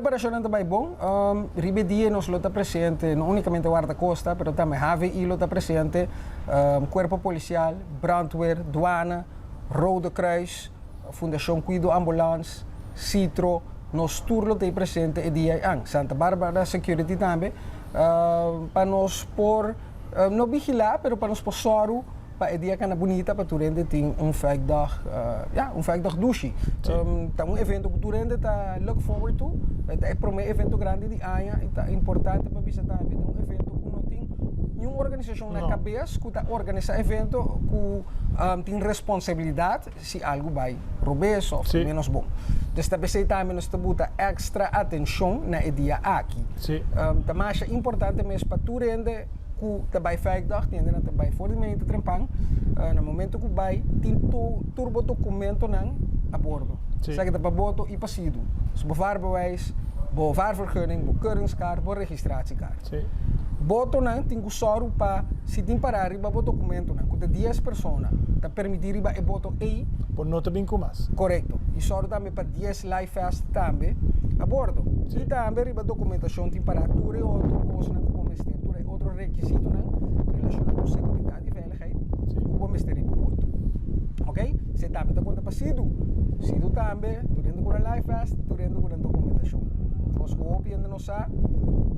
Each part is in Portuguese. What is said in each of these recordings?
preparação também bom. Ribedia nos está presente, não unicamente Guarda Costa, mas também HVI está presente, Corpo Policial, Brandweer, Douane, Rode Kruis, Fundação Cuido Ambulance, Citro, nos turno tem presente e dia Santa Bárbara Security também, para nos por não vigilar, mas para nos por soro para dia que é bonita para turende tem veilig veilig douche. Tá evento que turende tá look forward to, é para um evento grande de aia e tá importante para visitar também um evento que não tem nenhuma organização na cabeça que tá organiza evento que tem responsabilidade se algo vai robês ou menos bom. Dus dat betekent também nós temos extra atenção na dia aqui. Tá mais importante mesmo para turende que também faz dag, tem ainda também fortemente trempang, no momento que vai tem turbo documento não a bordo. Zeg dat para boto e passido. Se bewaarbewijs, bewaarvergunning, bekeuringskaart, registratiekaart. Boto não tem que soro para se tem parar riba o documento não, que 10 pessoas, tá permitir riba e boto e por nota bem com mais. Correto. E soro também para 10 live fast também a bordo. E também riba documentação tem para tudo e outro coisa não como mestre, outro requisito não relacionado com segurança e veiligheid, como mestre riba boto. Ok? Se também tá conta para sido também, durante com a live fast, durante com a documentação. Nós ainda não sabe,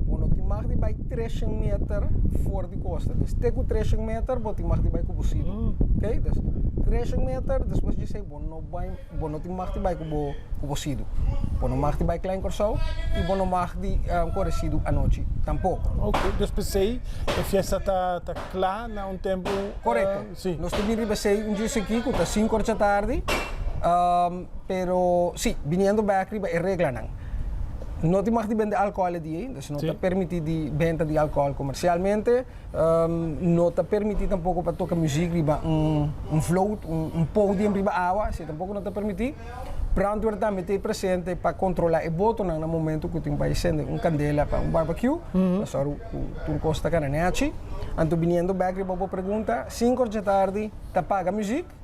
quando tem mais de 300 metros fora de costa. Dus com 300 metros, você tem mais de com o sido. Ok? Dus 300 metros, depois de dizer, não tem mais de com o sido. Não mais de klein corso e não mais de correcido à noite, tampouco. Ok, dus per se, a festa está clara na um tempo... Correto. Sim. Nós temos que ser um dia aqui, que está 5 da tarde, pero sim, vindo back, é regra não. Não te mag vender álcool dia, então não te permite de venda de álcool comercialmente, não te permite tampouco para tocar música riba float, podium riba água, se tampouco não te permite. Brandweer também tem presente para controlar o botão no momento que tem para acender candela para barbecue, só o costa cananeachi. Então vindo back riba boa pergunta, 5 da tarde, te paga música,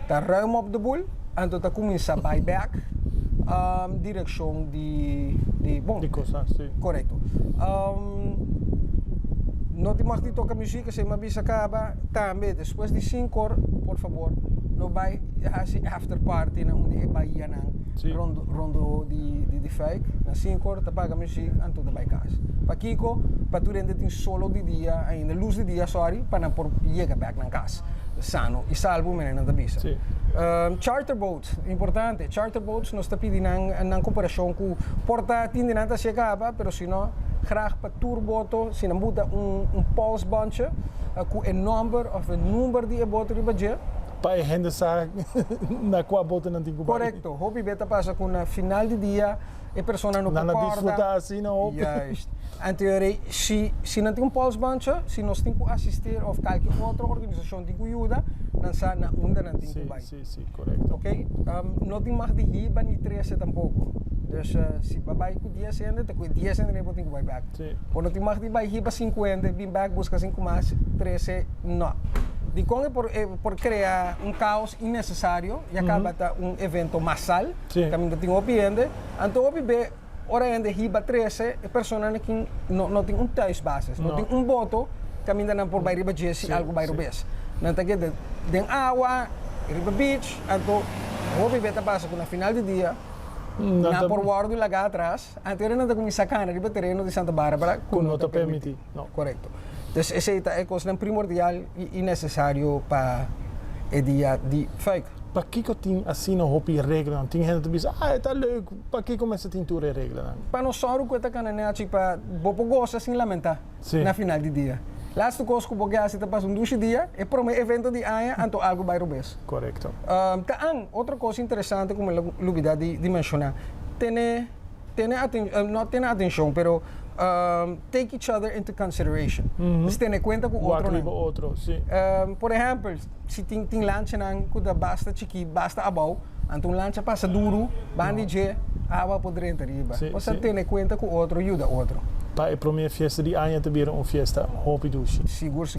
te ruim op de boel, então te começa a buyback. Direção de coisa, sim. Correto. Não te mag tocar música, se uma vez acaba, também, depois de 5 horas, por favor, não vai fazer after party, onde é Bahia, rondo de fake, na 5 horas, te paga música, então te vai casa. Para Kiko, para tu ainda tem solo de dia, ainda luz de dia, sorry, para não por chegar back na casa. Sano e salvo menina da bisa. Charter boats, importante. Charter boats nós está pedindo na comparação com porta tindinanta se acaba, pero se não graag para tour boto, se não muda pulse bunch com o número de boto de budget. Para a gente sabe na qual bota não tem que Correto. Hobby beta passa com na final de dia e pessoa não concorda. Desfrutar assim não. Yes. Anteriormente, se não tem pulse bunch, se nós temos que assistir ou qualquer outra organização tem que ajudar, não sabe na onda não tem que vai. Sim, correto. Ok? Não tem mais de riba nem 13 tampouco. Dus se vai com 10 ainda, com 10 ainda não tem que vai back. Quando tem mais de vai riba 50, vem back busca 5 mais 13, não. De como por criar caos innecessário e acaba evento massal, que ainda tem opinião, então opinião ora ainda riba 13 e pessoas que não tem teste base, não tem voto, que ainda não por vai riba 10 algo vai rubes. Não tem que tem água, riba beach, então opinião tá passa com na final de dia. Na por guardo e lá atrás, anterior não tem como sacar riba terreno de Santa Bárbara, que não te permite. Correto. Então, esse é coisa primordial e necessário para o dia de fake. Para que tem assim no hobby regra? Tem gente que diz, está leuk, para que começa a ter tudo regra? Para nós só o que está cananete para bopo gosta sem lamentar na final de dia. Laatste coisa que eu vou fazer é passar dia e para um evento de aia, então algo vai rubes. Correto. Outra coisa interessante como eu lubida de mencionar, não tem atenção, pero take each other into consideration. Dus ten conta com outro, sim. Por exemplo, se tem lanche que basta chiqui, basta abau, então lanche passa duro, bandi água poderia entrar. Você tem conta com outro, ajuda outro. Para a primeira festa de ano também uma festa, hobby douche. Seguro.